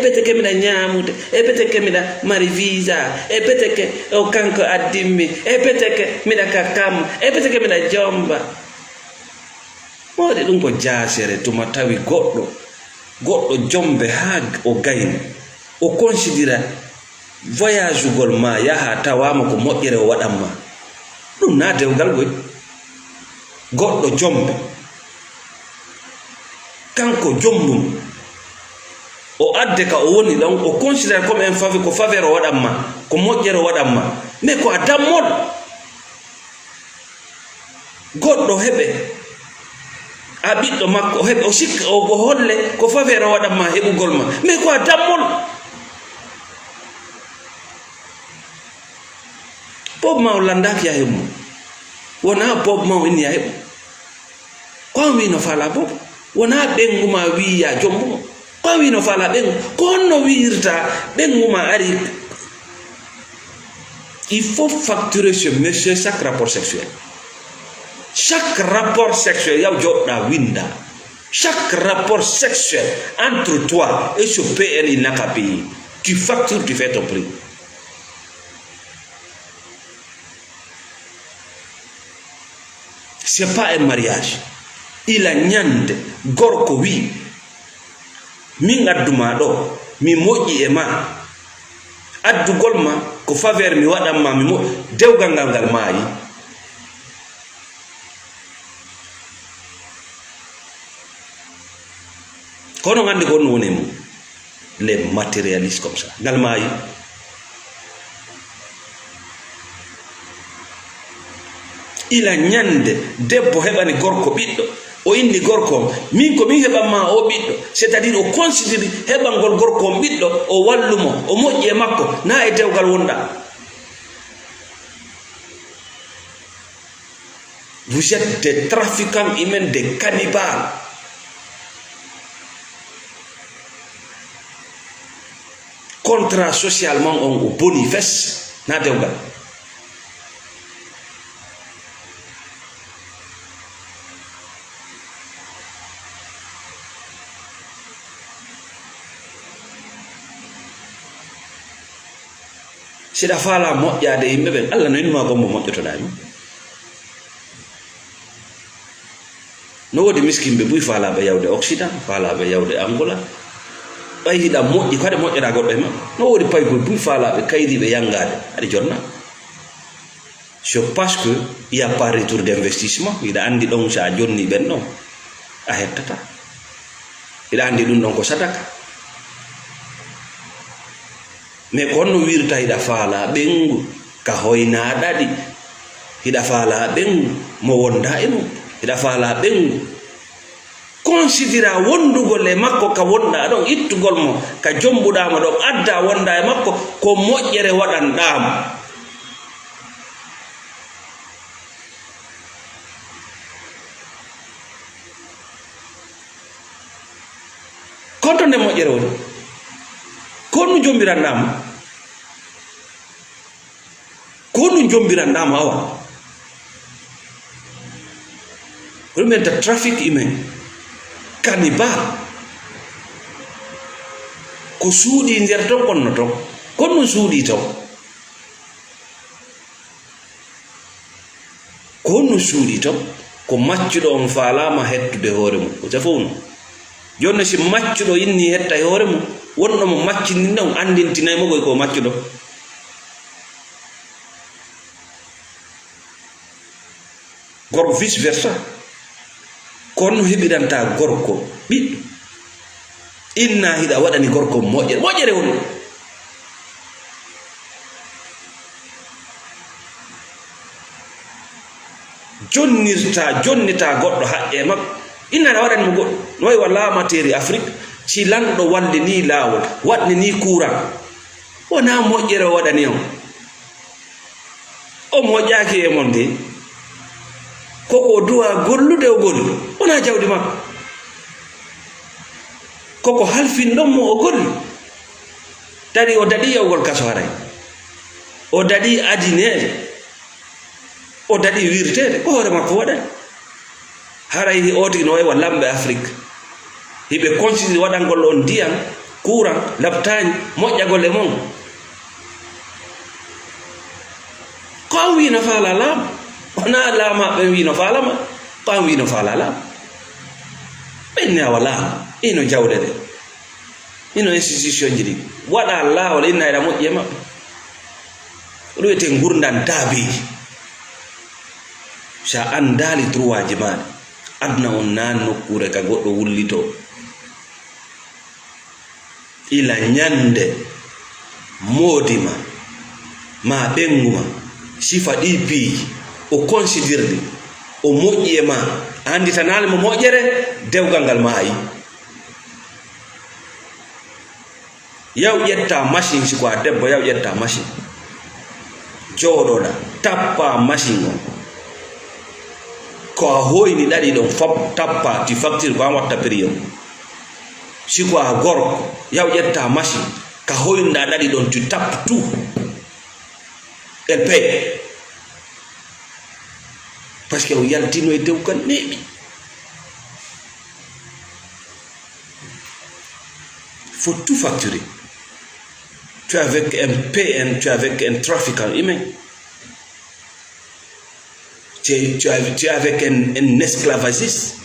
beteke miɗa ñamude e beteke miɗa mari visa e beteke o kanko addimmi e beteke miɗa ka kam e beteke miɗa jomba mawɗe ɗum ko jasere tuma tawi goɗɗo jombe ha o gayni o considéra voyage ugol ma yaha tawama ko moƴƴere o waɗanma ɗum na dewgal goy goɗɗo jombe kanko jombum o adde ka o woni ɗon o considére comme un faveur ko faveur o waɗanma ko moƴƴere o waɗanma mais ko a dammol goɗɗo heɓe a ɓiɗɗo makko o heɓe o sikka o holle ko faveur o waɗanma heɓugol ma mais ko a dammol bob ma o landaki ya heɓmo wona bob ma o inni ya heɓo kon wi no fala bob wona ɓengu ma wi ya jombumo kon wi no fala ɓengu ko honno wiirta ɓengu ma ari Il faut facturer ce monsieur chaque rapport sexuel. Chaque rapport sexuel, il y a winda. Chaque rapport sexuel entre toi et ce PN, il n'a qu'à payer. Tu factures, tu fais ton prix. Ce n'est pas un mariage. Il a nyande, gorko wi. Min adduma do, mi moƴƴi e ma. Addugol ma ko faveur mi waɗanma mi dewgal ngal maayi. Kono gandi ko woni mum les matérialistes comme ça ngal maayi. Ila nyande debbo heɓani gorko ɓiɗɗo o indi gorko min ko min heɓanma o ɓiɗɗo, c'est-à-dire o considère heɓangol gorko on ɓiɗɗo o wallumo o moƴƴi e makko na e dewgal wonɗa. Vous êtes des trafiquants humains, des cannibales. Contrat socialement on bonifice na dewgal. Sida fala moƴƴade yimɓe ɓen Allah no innuma gommo moƴƴotoɗami. No wodi miskimɓe buy falaɓe yawde Occident, falaɓe yawde Angola. Ɓay hiɗa moƴƴi kade moƴƴata goɗɗo e ma. No wodi paykoye buy falaɓe kayriɓe yangade aɗa jonna. C'est parce que il y a pas retour d'investissement. Hiɗa andi ɗon sa jonni ɓen ɗon a hettata. Hiɗa andi ɗum ɗon ko sadaka. Mais kono wirta hiɗa faala ɓengu ka hoyna ɗaɗi, hiɗa faala ɓengu mo wonda e mum, hiɗa faala ɓengu considéra wondugol e makko ka wonɗa ɗon, ittugol mo ka jombuɗama ɗon adda wonda e makko ko moƴƴere waɗanɗamo. Konto nde moƴƴere woni kono jombiranɗama, kono jombiranɗama awa ɗum enta trafic humain, cannibal ko suuɗi nder ton konno ton kono suuɗi ton, kono suuɗi ton ko maccuɗo on faalama hettude hoore mum ko jafowno. Joni si maccuɗo inni hetta e hoore mum wonno mo maccini on andintinay mo ko maccuɗo. Gorko vice versa kono heɓiranta gorko ɓiɗɗo inna hiɗa waɗani gorko moƴƴere moƴƴere woni jonnita goɗɗo haqqe makko inna aɗa waɗani mo goɗɗo no wayi walla materi Afrique si lanɗo walde ni laawol waɗni ni courant wona moƴƴere o waɗani on o moƴƴaki e mon de koko duwa gollude o golli wona jawdi makko, koko halfinɗon mo o golli dari o daɗi yawgol kaso haray, o daɗi adinede, o daɗi wirtede ko hoore makko waɗani haray o tigi no wayi wa lamɓe Afrique hiɓe considére waɗangol on ndiyam courant labtañi moƴƴagol e mon ko an wino faala laama wona laama ɓen wino faalama ko an wino faala laama ɓenne awa laama ino jawɗe ɗe ino institution ji ɗi waɗa laawol inna eɗa moƴƴi e maɓɓe ɗum wiyete gurdan daabeji. Sa andali droit ji maɗa adna on nan nokkure ka goɗɗo wullito ila ñande moodima ma ɓenguma sifa ɗi piiji o considérde o moƴƴi e ma andi tanali mo moƴƴere dewgal ngal ma ayi yaw ƴetta machine siko a debbo yaw ƴetta machine jooɗoɗa tappa machine o ko a hoyni ɗaɗi ɗon fop tappa ti facture ko an watta prix on siko a gorko yaw ƴetta machine ka hoynuɗa ɗaɗi ɗon tu tappe tout elle paye parce que o yaltino e dow kan neeɓi. Faut tout facturer. Tu es avec un PN, tu es avec un trafiquant humain. Tu es avec un esclavagiste.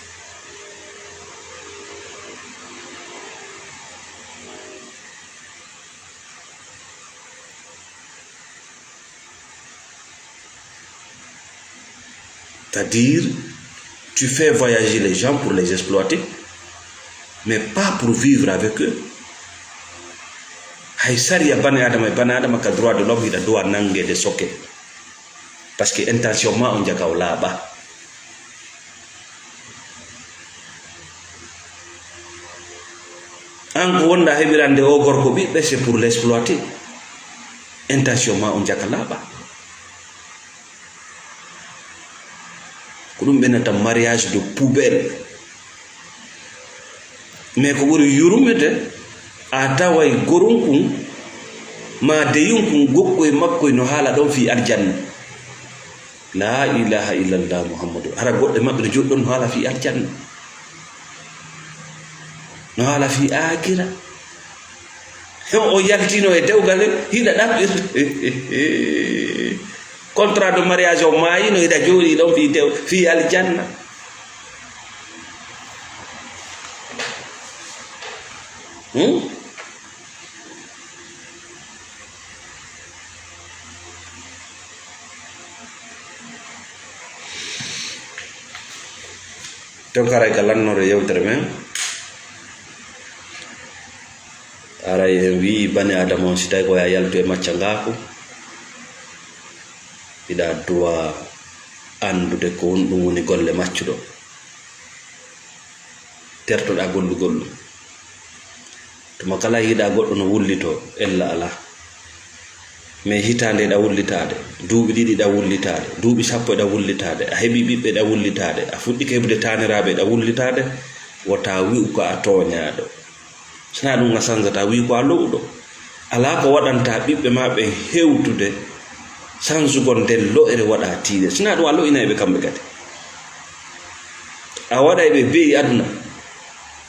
C'est-à-dire, tu fais voyager les gens pour les exploiter, mais pas pour vivre avec eux. Hay sariya bani adama ka droit de l'homme ida doit nangue de socket parce que intention ma on jaka wala ba an ko wonda hebirande o gorko ɓiɓɓe c'est pour l'exploiter, intention ma on jaka laaɓa ko ɗum ɓenata mariage de poubelle. mais ko ɓuri yurmede a taway gorunkun ma deyunkun gokko e makko no haala ɗon fi aljanna. La ilaha illallah muhammadu. Hara goɗɗe maɓɓe no joɗɗon no haala fi aljanna, no haala fi akira. O yaltino e dewgal hiɗa ɗaɓɓirde contrat de mariage o mayino hiɗa jooɗi ɗon fi aljanna. donc aray ka lannore yewtere men aray en wi bani adama on si tawi ko ya yaltu e macca ngako ida duwa andude ko won ɗum woni golle maccuɗo tertoɗa gollugol ɗum tuma kala yiɗa goɗɗo no wullito ella ala mais hitande ɗa wullitade, duuɓi ɗiɗi ɗa wullitade, duuɓi 10 ɗa wullitade, a heɓi ɓiɓɓe ɗa wullitade, a fuɗɗike heɓde taniraɓe ɗa wullitade, wota wi'u ko a toñaɗo. Sina ɗum a sansata wi ko a lowɗo. Ala ko waɗanta ɓiɓɓe ma ɓe hewtude sansugol nden lo'ere waɗa tiiɗe. Sina ɗum a lo'ina ɓe kamɓe kadi. A waɗa ɓe beyi aduna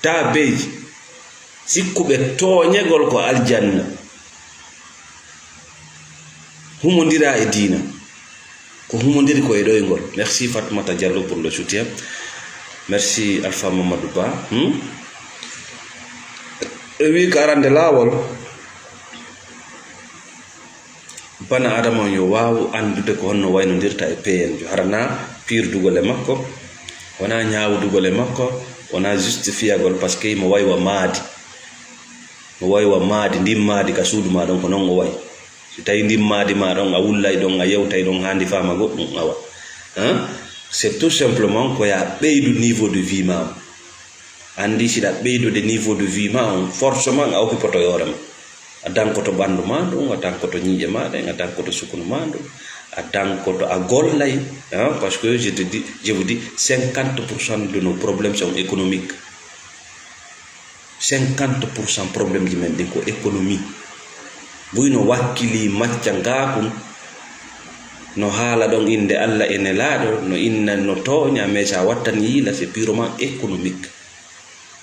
ta beyi sikkuɓe toñegol ko aljanna. Humondira e dina ko humondiri ko e ɗoygol. Merci Fatoumata Diallo pour le soutien. Merci Alpha Mamadou Ba. Wi ko arande lawol bana adama yo wawu andude ko honno waynodirta e PN jo harana pirdugol e makko, wona ñawdugol e makko, wona justifiagol parce que mo waywa maadi, mo waywa maadi ndim maadi ka suudu ma ɗon ko non o way. Si tawi ndimmaadi ma ɗon a wullay ɗon a yewtay ɗon handi fama goɗɗum awa. C'est tout simplement ko ya ɓeydu niveau de vie ma on. Andi siɗa ɓeydude niveau de vie ma on forcément a okkipoto hoore ma, a dankoto ɓandu ma ɗum, a dankoto ñiiƴe maɗen, a dankoto sukunu ma ɗum, a dankoto a gollay, parce que je vous dis 50% de nos problèmes sont économiques. 50% problème ji men ɗin ko économie. Buyno wakkili macca ngakun no haala ɗon inde Allah ene laaɗo no inna no toña, mais sa wattan yiila c'est purement économique.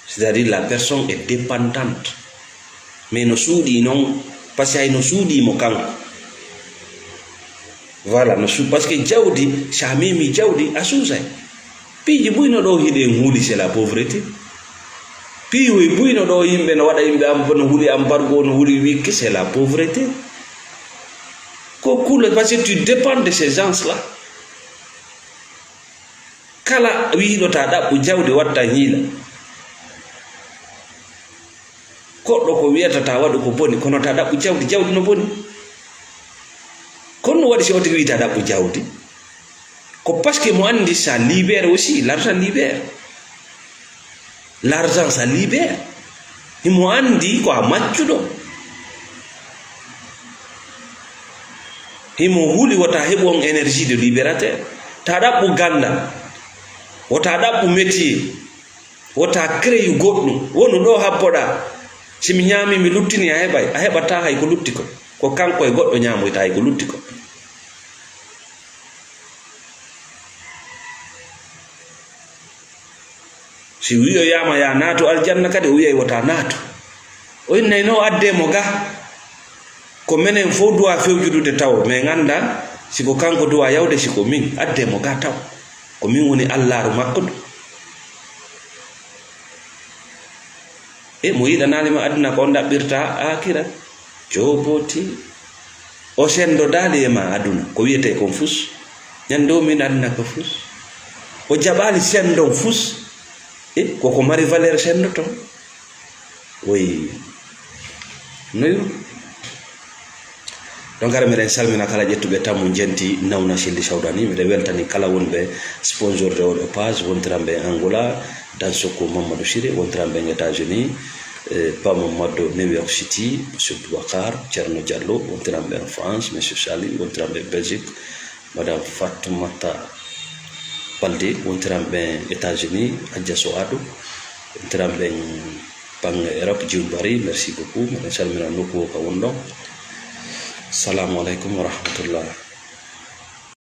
C'est-à-dire la personne est dépendante, mais no suuɗi non parce que hay no suuɗimo kanko. Voilà, no su parce que jawdi sa memi jawdi a suusay. Piiji buyno ɗo hiɗen huuli c'est la pauvreté. Piiwoy buyno ɗo yimɓe no waɗa yimɓe am no huuli embargo no huuli wikki, c'est la pauvreté. Ko kuule parce que tu dépends de ces gens là. Kala wiiɗo ta ɗaɓɓu jawdi watta hiila. Goɗɗo ko wiyata ta waɗu ko boni kono ta ɗaɓɓu jawdi, jawdi no boni. Kono waɗi si o tigi wiyata ɗaɓɓu jawdi ko parce que mo andi ça libère aussi, l'argent libère. L'argent ça libère. Himo andi ko a maccuɗo, himo huuli wota heɓu on énergie de libérateur. Ta ɗaɓɓu ganda, wota ɗaɓɓu métier, wota créé goɗɗum wonu ɗo habboɗa. Simi ñaami mi luttini a heɓay, a heɓata hay ko lutti ko kanko e goɗɗo ñamoyta hay ko lutti ko. si wiyo yama ya nato aljanna kadi o wiyay wata nato o innay no adde mo ga ko menen fo duwa fewjudude taw mais ganda siko kanko duwa yawde siko min adde mo ga taw ko min woni allaru makko e mo yiɗanalima aduna ko on ɗaɓɓirta akira joboti o sendo dali e ma aduna ko wiyete kon fus ñando min aduna ko fus o jaɓali sendon fus e koko mari valeur sendo ton oui noyu donc ara miɗen salmina kala ƴettuɓe tammu jenti nawna silli sawdani miɗe weltani kala wonɓe sponsor de oɗo page wontiranɓe Angola Dansoko Mamadou Siré wontiranɓe États-Unis Pa Mamadou New York City Monsieur Boubacar Thierno Diallo wontiranɓe en France Monsieur Sali wontiranɓe Belgique Madame Fatoumata Balde wontiranɓe États-Unis Adja Soado wontiranɓe banggue Europe Djiw Bari merci beaucoup miɗen salmina nokku ka wonɗon. Assalamu alaikum wa rahmatullah.